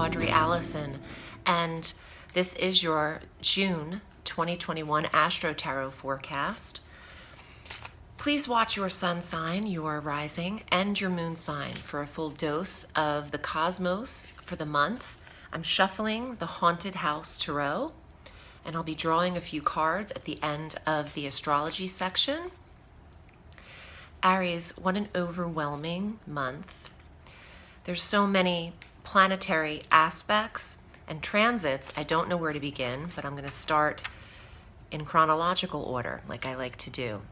Audrey Alison, and this is your June 2021 Astro Tarot Forecast. Please watch your sun sign, your rising, and your moon sign for a full dose of the cosmos for the month. I'm shuffling the Haunted House Tarot, and I'll be drawing a few cards at the end of the astrology section. Aries, what an overwhelming month. There's so many planetary aspects and transits. I don't know where to begin, but I'm going to start in chronological order, like I like to do.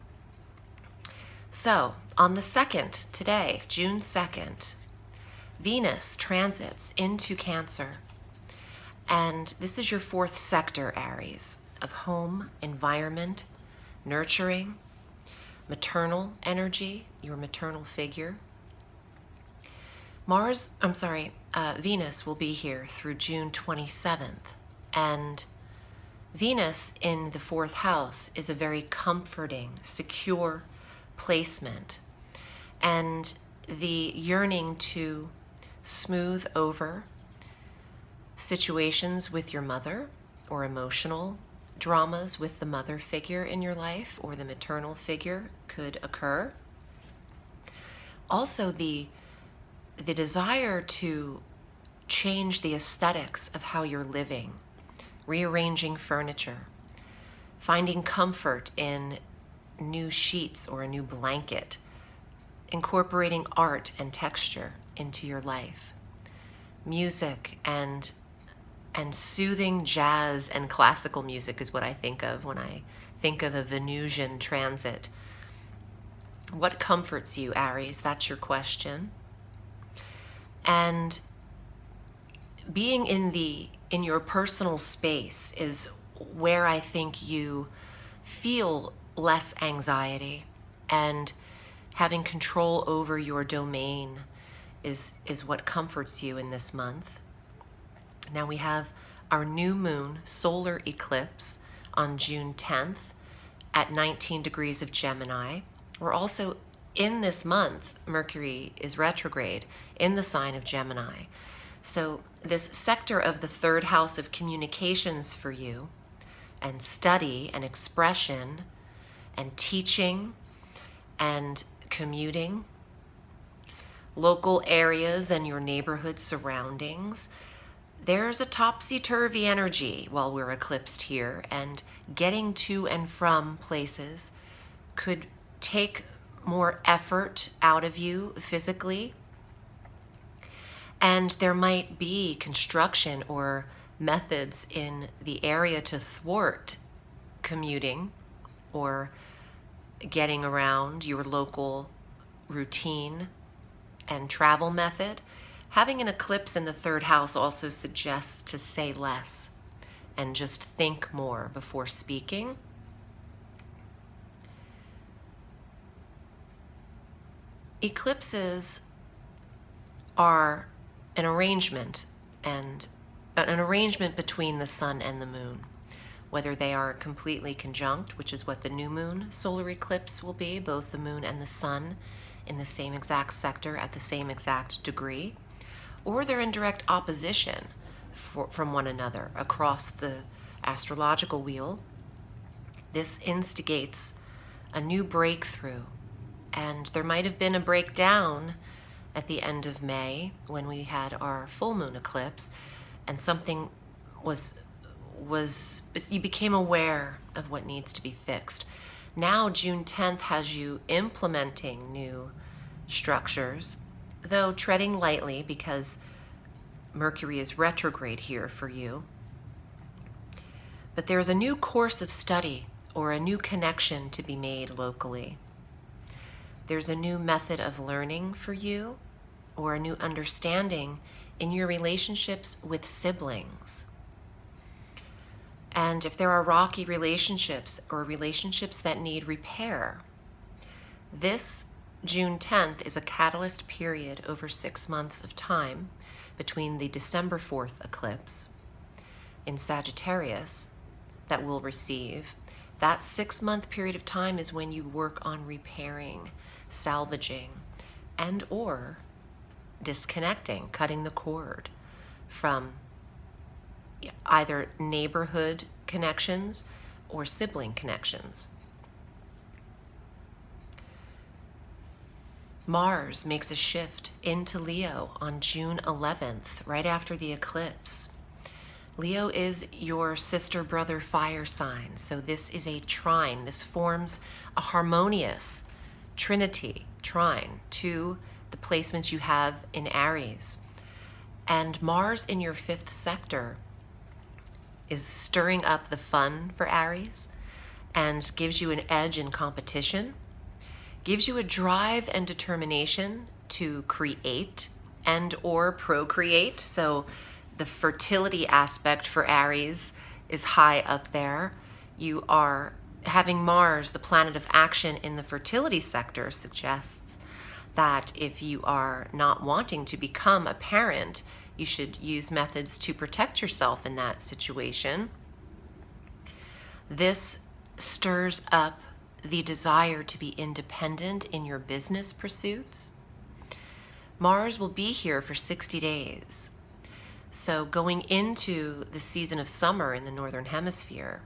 So, on the 2nd, today, June 2nd, Venus transits into Cancer. And this is your 4th sector, Aries, of home, environment, nurturing, maternal energy, your maternal figure. Venus will be here through June 27th. And Venus in the 4th house is a very comforting, secure placement. And the yearning to smooth over situations with your mother or emotional dramas with the mother figure in your life or the maternal figure could occur. Also, the desire to change the aesthetics of how you're living, rearranging furniture, finding comfort in new sheets or a new blanket, incorporating art and texture into your life. Music and soothing jazz and classical music is what I think of when I think of a Venusian transit. What comforts you, Aries? That's your question. And being in your personal space is where I think you feel less anxiety, and having control over your domain is what comforts you in this month. Now we have our new moon solar eclipse on June 10th at 19 degrees of Gemini. We're also in this month, Mercury is retrograde in the sign of Gemini. So this sector of the 3rd house of communications for you, and study and expression and teaching and commuting, local areas and your neighborhood surroundings, there's a topsy-turvy energy while we're eclipsed here, and getting to and from places could take more effort out of you physically. And there might be construction or methods in the area to thwart commuting or getting around your local routine and travel method. Having an eclipse in the 3rd house also suggests to say less and just think more before speaking. Eclipses are an arrangement between the sun and the moon, whether they are completely conjunct, which is what the new moon solar eclipse will be, both the moon and the sun in the same exact sector at the same exact degree, or they're in direct opposition from one another across the astrological wheel. This instigates a new breakthrough, and there might have been a breakdown at the end of May when we had our full moon eclipse, and something you became aware of what needs to be fixed. Now June 10th has you implementing new structures, though treading lightly because Mercury is retrograde here for you. But there's a new course of study or a new connection to be made locally. There's a new method of learning for you, or a new understanding in your relationships with siblings. And if there are rocky relationships or relationships that need repair, this June 10th is a catalyst period over 6 months of time between the December 4th eclipse in Sagittarius that we'll receive. That 6-month period of time is when you work on repairing, salvaging, and or disconnecting, cutting the cord from either neighborhood connections or sibling connections. Mars makes a shift into Leo on June 11th, right after the eclipse. Leo is your sister, brother, fire sign. So this is a trine. This forms a harmonious trinity trine to the placements you have in Aries. And Mars in your 5th sector is stirring up the fun for Aries and gives you an edge in competition, gives you a drive and determination to create and or procreate. So the fertility aspect for Aries is high up there. You are having Mars, the planet of action, in the fertility sector suggests that if you are not wanting to become a parent, you should use methods to protect yourself in that situation. This stirs up the desire to be independent in your business pursuits. Mars will be here for 60 days. So going into the season of summer in the Northern Hemisphere,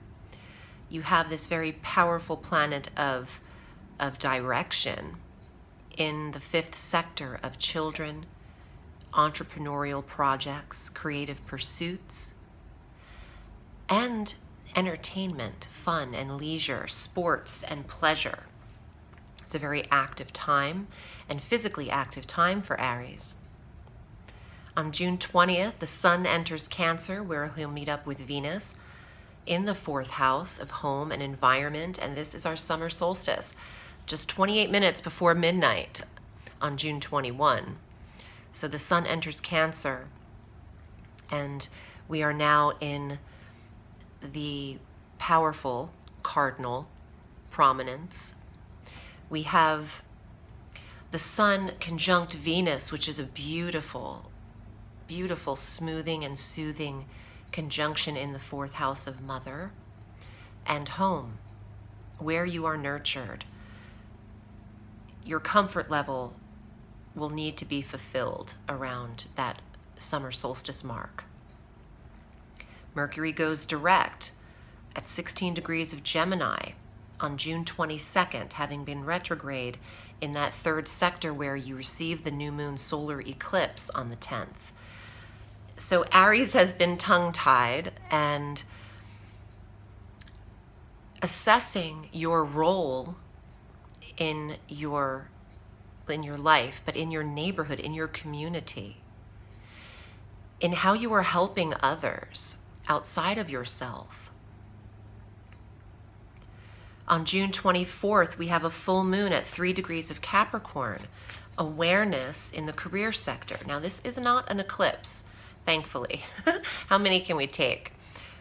you have this very powerful planet of direction in the 5th sector of children, entrepreneurial projects, creative pursuits, and entertainment, fun and leisure, sports and pleasure. It's a very active time and physically active time for Aries. On June 20th, the Sun enters Cancer, where he'll meet up with Venus in the 4th house of home and environment, and this is our summer solstice, just 28 minutes before midnight on June 21. So the Sun enters Cancer, and we are now in the powerful cardinal prominence. We have the Sun conjunct Venus, which is a beautiful smoothing and soothing conjunction in the 4th house of mother and home, where you are nurtured. Your comfort level will need to be fulfilled around that summer solstice mark. Mercury goes direct at 16 degrees of Gemini on June 22nd, having been retrograde in that 3rd sector where you receive the new moon solar eclipse on the 10th. So Aries has been tongue-tied and assessing your role in your life, but in your neighborhood, in your community, in how you are helping others outside of yourself. On June 24th, we have a full moon at 3 degrees of Capricorn, awareness in the career sector. Now, this is not an eclipse, thankfully. How many can we take?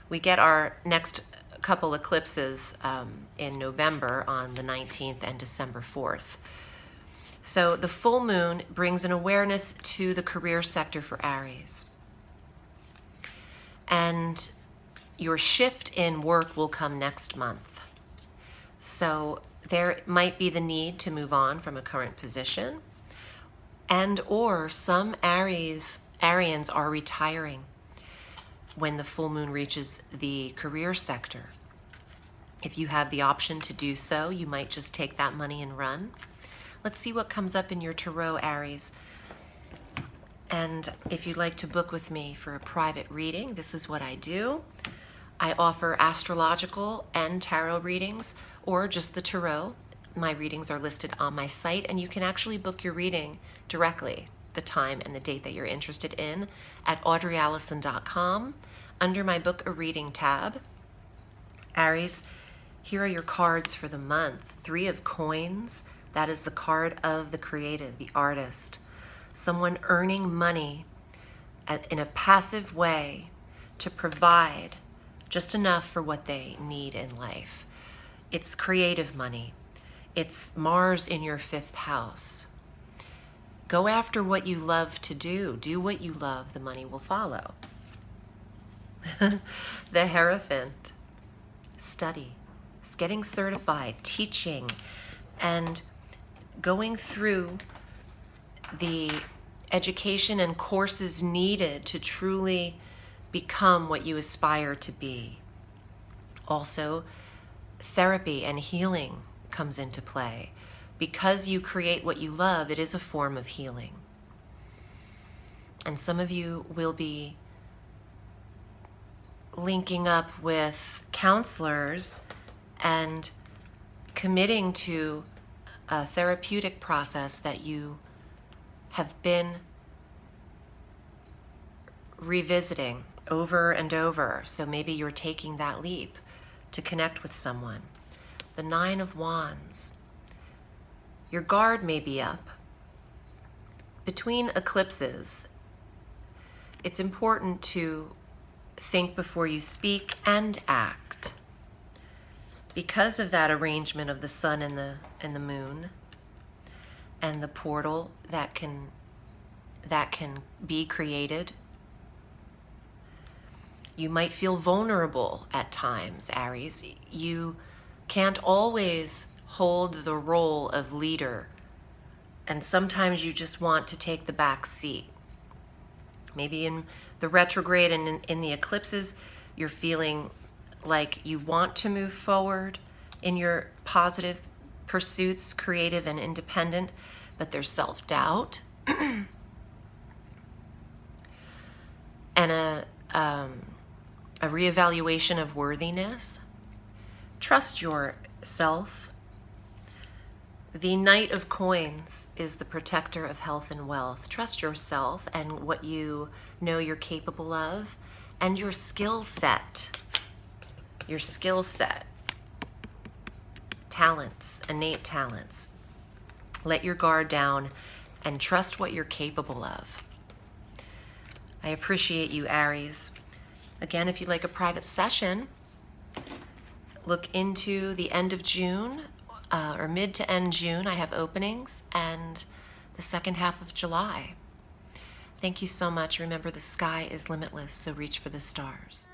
We get our next couple eclipses in November on the 19th and December 4th. So the full moon brings an awareness to the career sector for Aries. And your shift in work will come next month. So there might be the need to move on from a current position, and or some Arians are retiring when the full moon reaches the career sector. If you have the option to do so, you might just take that money and run. Let's see what comes up in your tarot, Aries. And if you'd like to book with me for a private reading, this is what I do. I offer astrological and tarot readings, or just the tarot. My readings are listed on my site, and you can actually book your reading directly, the time and the date that you're interested in, at audreyalison.com under my Book a Reading tab. Aries, here are your cards for the month. 3 of Coins, that is the card of the creative, the artist. Someone earning money in a passive way to provide just enough for what they need in life. It's creative money. It's Mars in your 5th house. Go after what you love to do. Do what you love, the money will follow. The Hierophant. Study. Getting certified, teaching, and going through the education and courses needed to truly become what you aspire to be. Also, therapy and healing comes into play. Because you create what you love, it is a form of healing. And some of you will be linking up with counselors and committing to a therapeutic process that you have been revisiting over and over. So maybe you're taking that leap to connect with someone. The Nine of Wands. Your guard may be up. Between eclipses, it's important to think before you speak and act. Because of that arrangement of the sun and the moon and the portal that can be created, you might feel vulnerable at times, Aries. You can't always hold the role of leader, and sometimes you just want to take the back seat. Maybe in the retrograde and in the eclipses, you're feeling like you want to move forward in your positive pursuits, creative and independent, but there's self-doubt and a reevaluation of worthiness. Trust yourself. The Knight of Coins is the protector of health and wealth. Trust yourself and what you know you're capable of, and your skill set. Your skill set. Talents, innate talents. Let your guard down and trust what you're capable of. I appreciate you, Aries. Again, if you'd like a private session, look into the end of June, or mid to end June. I have openings, and the second half of July. Thank you so much. Remember, the sky is limitless, so reach for the stars.